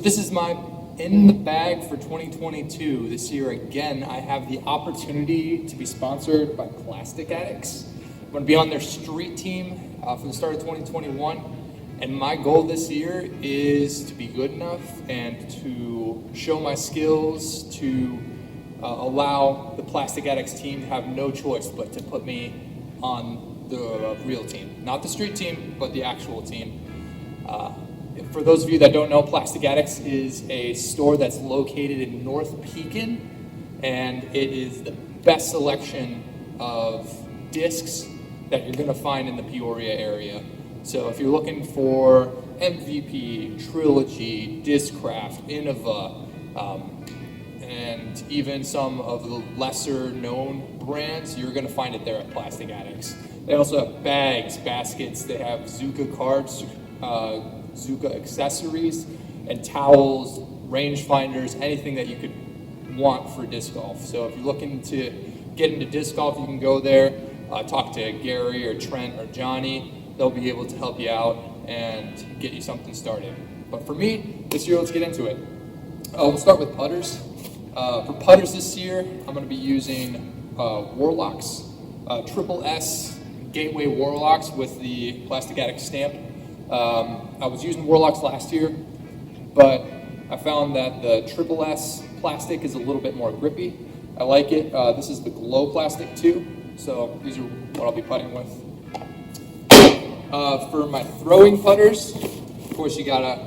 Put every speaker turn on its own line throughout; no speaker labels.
this is my in the bag for 2022. This year, again, I have the opportunity to be sponsored by Plastic Addicts. I'm going to be on their street team for the start of 2021. And my goal this year is to be good enough and to show my skills to allow the Plastic Addicts team to have no choice but to put me on the real team. Not the street team, but the actual team. For those of you that don't know, Plastic Addicts is a store that's located in North Pekin, and it is the best selection of discs that you're going to find in the Peoria area. So if you're looking for MVP, Trilogy, Discraft, Innova, and even some of the lesser known brands, you're going to find it there at Plastic Addicts. They also have bags, baskets, they have Zuka cards, Zuka accessories, and towels, rangefinders, anything that you could want for disc golf. So if you're looking to get into disc golf, you can go there, talk to Gary or Trent or Johnny. They'll be able to help you out and get you something started. But for me, this year, let's get into it. We'll start with putters. For putters this year, I'm going to be using Warlocks, SSS Gateway Warlocks with the Plastic Addicts stamp. I was using Warlocks last year, but I found that the SSS plastic is a little bit more grippy. I like it. This is the glow plastic too, so these are what I'll be putting with. For my throwing putters, of course you gotta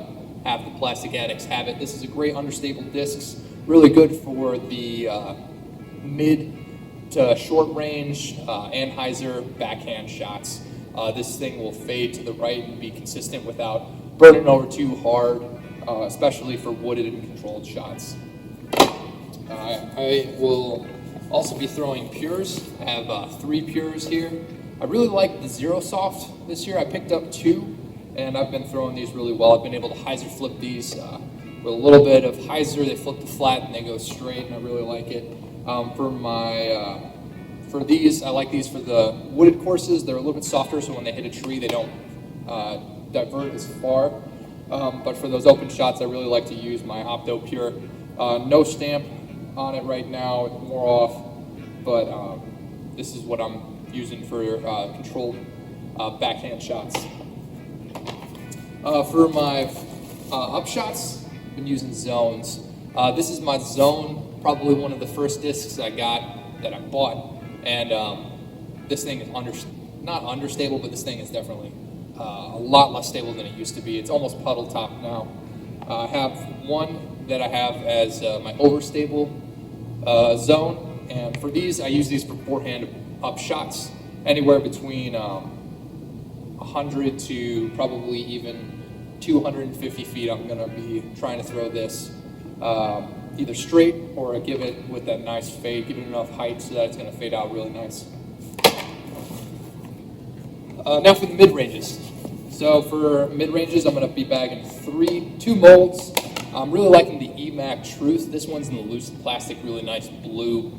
have the Plastic Addicts Habit. This is a great understable discs, really good for the mid to short range Anheuser backhand shots. This thing will fade to the right and be consistent without burning over too hard, especially for wooded and controlled shots. I will also be throwing pures. I have 3 pures here. I really like the Zero Soft this year. I picked up 2, and I've been throwing these really well. I've been able to hyzer flip these with a little bit of hyzer. They flip to flat and they go straight, and I really like it. For these, I like these for the wooded courses. They're a little bit softer, so when they hit a tree, they don't divert as far. But for those open shots, I really like to use my Opto Pure. No stamp on it right now, it's more off, but this is what I'm using for controlled backhand shots. For my up shots, I've been using zones. This is my zone, probably one of the first discs I bought. And this thing is not understable, but this thing is definitely a lot less stable than it used to be. It's almost puddle top now. I have one that I have as my overstable zone, and for these, I use these for forehand up shots, anywhere between 100 to probably even 250 feet. I'm gonna be trying to throw this either straight or give it with that nice fade, give it enough height so that it's going to fade out really nice. Now for the mid-ranges. So for mid-ranges, I'm going to be bagging 2 molds. I'm really liking the Emac Truth. This one's in the Lucid plastic, really nice blue.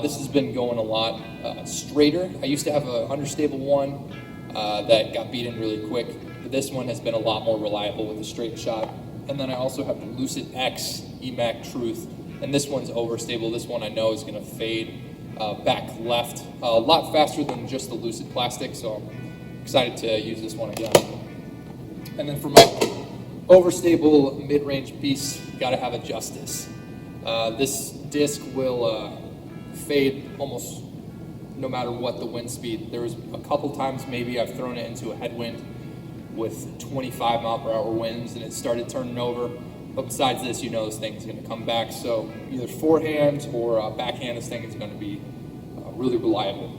This has been going a lot straighter. I used to have an understable one that got beaten really quick, but this one has been a lot more reliable with a straight shot. And then I also have the Lucid X Emac Truth, and this one's overstable. This one I know is going to fade back left a lot faster than just the Lucid plastic, so I'm excited to use this one again. And then for my overstable mid-range piece, got to have a Justice. This disc will fade almost no matter what the wind speed. There was a couple times maybe I've thrown it into a headwind with 25 mile per hour winds and it started turning over. But besides this, you know this thing's going to come back. So either forehand or backhand, this thing is going to be really reliable.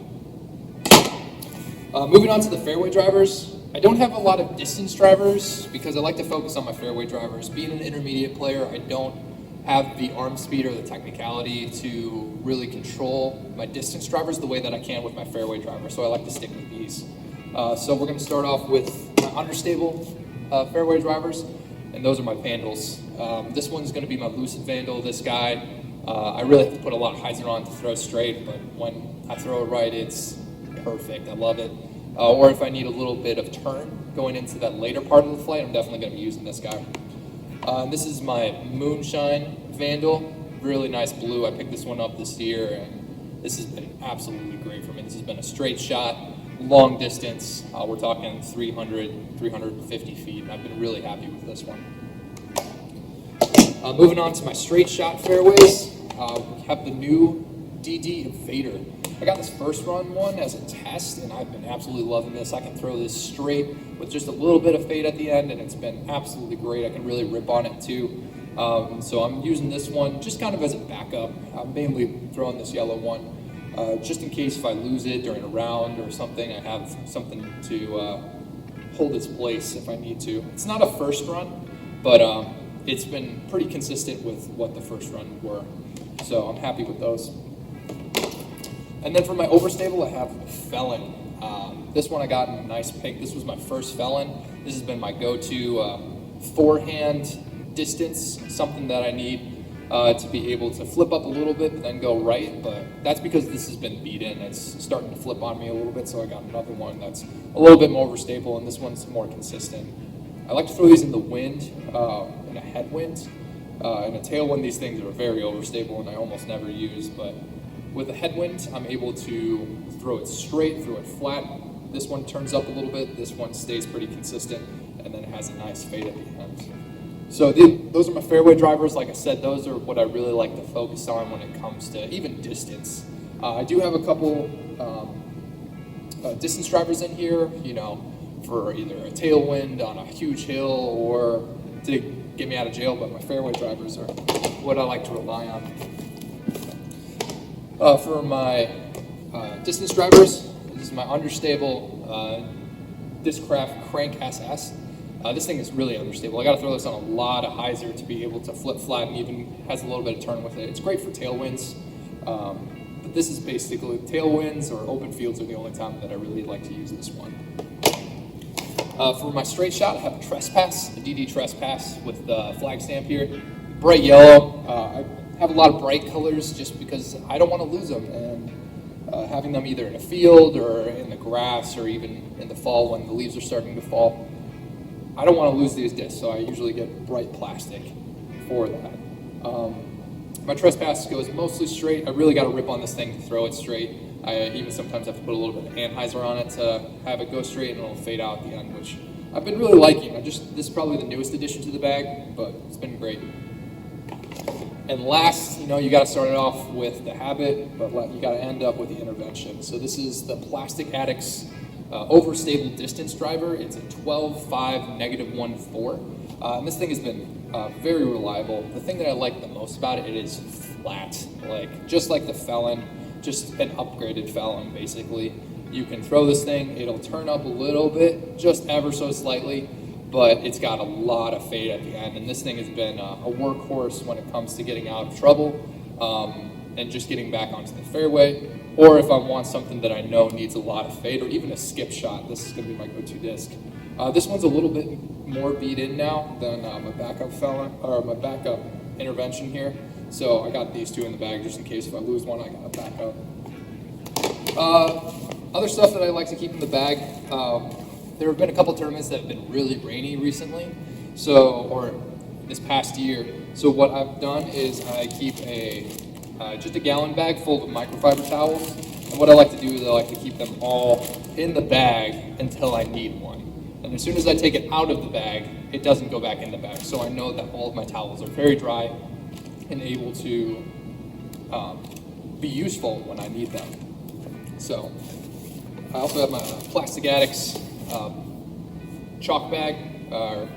Moving on to the fairway drivers. I don't have a lot of distance drivers because I like to focus on my fairway drivers. Being an intermediate player, I don't have the arm speed or the technicality to really control my distance drivers the way that I can with my fairway driver. So I like to stick with these. So we're going to start off with my understable fairway drivers, and those are my Vandals. This one's going to be my Lucid Vandal. This guy, I really have to put a lot of hyzer on to throw straight, but when I throw it right, it's perfect. I love it. Or if I need a little bit of turn going into that later part of the flight, I'm definitely going to be using this guy. This is my Moonshine Vandal, really nice blue. I picked this one up this year, and this has been absolutely great for me. This has been a straight shot, long distance. We're talking 300, 350 feet, and I've been really happy with this one. Moving on to my straight shot fairways, we have the new DD Invader. I got this first run one as a test, and I've been absolutely loving this. I can throw this straight with just a little bit of fade at the end, and it's been absolutely great. I can really rip on it too. So I'm using this one just kind of as a backup. I'm mainly throwing this yellow one just in case if I lose it during a round or something, I have something to hold its place if I need to. It's not a first run, but it's been pretty consistent with what the first run were. So I'm happy with those. And then for my overstable, I have Felon. This one I got in a nice pink. This was my first Felon. This has been my go-to forehand distance, something that I need to be able to flip up a little bit but then go right. But that's because this has been beat in. It's starting to flip on me a little bit, so I got another one that's a little bit more overstable, and this one's more consistent. I like to throw these in the wind, in a headwind. In a tailwind, these things are very overstable and I almost never use, but with a headwind, I'm able to throw it straight, throw it flat. This one turns up a little bit, this one stays pretty consistent, and then it has a nice fade at the end. So those are my fairway drivers. Like I said, those are what I really like to focus on when it comes to even distance. I do have a couple distance drivers in here, you know, for either a tailwind on a huge hill or to get me out of jail, but my fairway drivers are what I like to rely on. For my distance drivers, this is my understable Discraft Crank SS. This thing is really understable. I got to throw this on a lot of hyzer to be able to flip flat, and even has a little bit of turn with it. It's great for tailwinds, but this is basically tailwinds or open fields are the only time that I really like to use this one. For my straight shot, I have a Trespass, a DD Trespass with the flag stamp here. Bright yellow. I have a lot of bright colors just because I don't want to lose them, and having them either in a field or in the grass or even in the fall when the leaves are starting to fall, I don't want to lose these discs, so I usually get bright plastic for that. My Trespass goes mostly straight. I really got to rip on this thing to throw it straight. I even sometimes have to put a little bit of anhyzer on it to have it go straight, and it'll fade out at the end, which I've been really liking. This is probably the newest addition to the bag, but it's been great. And last, you know, you got to start it off with the habit, but you got to end up with the intervention. So this is the Plastic Addicts overstable distance driver. It's a 12.5 -1.4. And this thing has been very reliable. The thing that I like the most about it, it is flat, just like the Felon. Just an upgraded Felon, basically. You can throw this thing, it'll turn up a little bit, just ever so slightly, but it's got a lot of fade at the end, and this thing has been a workhorse when it comes to getting out of trouble and just getting back onto the fairway, or if I want something that I know needs a lot of fade, or even a skip shot, this is going to be my go-to disc. This one's a little bit more beat in now than my backup Felon, or my backup intervention here. So I got these two in the bag just in case if I lose one, I got a backup. Other stuff that I like to keep in the bag, there have been a couple tournaments that have been really rainy recently, or this past year. So what I've done is I keep just a gallon bag full of microfiber towels. And what I like to do is I like to keep them all in the bag until I need one. And as soon as I take it out of the bag, it doesn't go back in the bag. So I know that all of my towels are very dry and able to be useful when I need them. So I also have my Plastic Addicts chalk bag or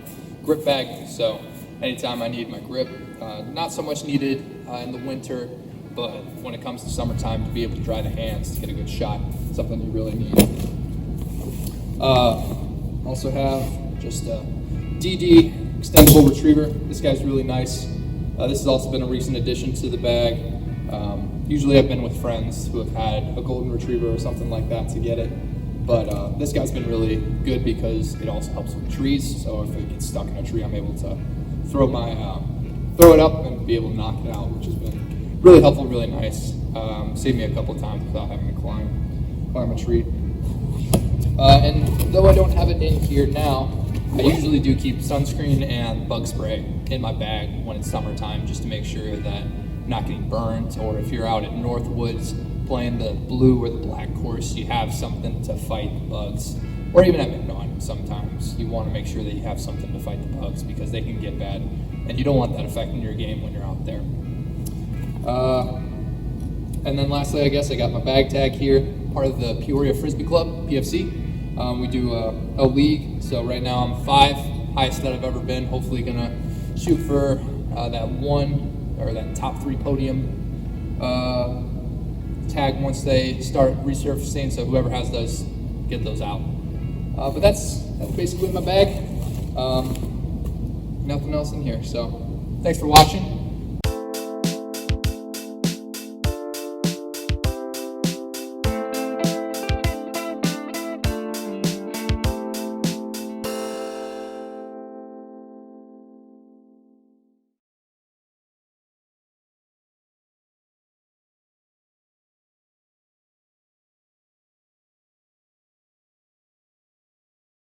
grip bag. So anytime I need my grip, not so much needed in the winter, but when it comes to summertime, to be able to dry the hands to get a good shot, something you really need. Also have just a DD extendable retriever. This guy's really nice. This has also been a recent addition to the bag. Usually I've been with friends who have had a golden retriever or something like that to get it. But this guy's been really good because it also helps with trees. So if it gets stuck in a tree, I'm able to throw it up and be able to knock it out, which has been really helpful, really nice. Saved me a couple of times without having to climb a tree. And though I don't have it in here now, I usually do keep sunscreen and bug spray in my bag when it's summertime, just to make sure that I'm not getting burnt, or if you're out at Northwoods playing the blue or the black course, you have something to fight the bugs. Or even at Midranges, sometimes you want to make sure that you have something to fight the bugs, because they can get bad, and you don't want that affecting your game when you're out there. And then lastly, I guess I got my bag tag here, part of the Peoria Frisbee Club, PFC. We do a league, so right now I'm 5, highest that I've ever been. Hopefully gonna shoot for that 1 or that top 3 podium tag once they start resurfacing, so whoever has those, get those out. But that's basically my bag. Nothing else in here, so thanks for watching.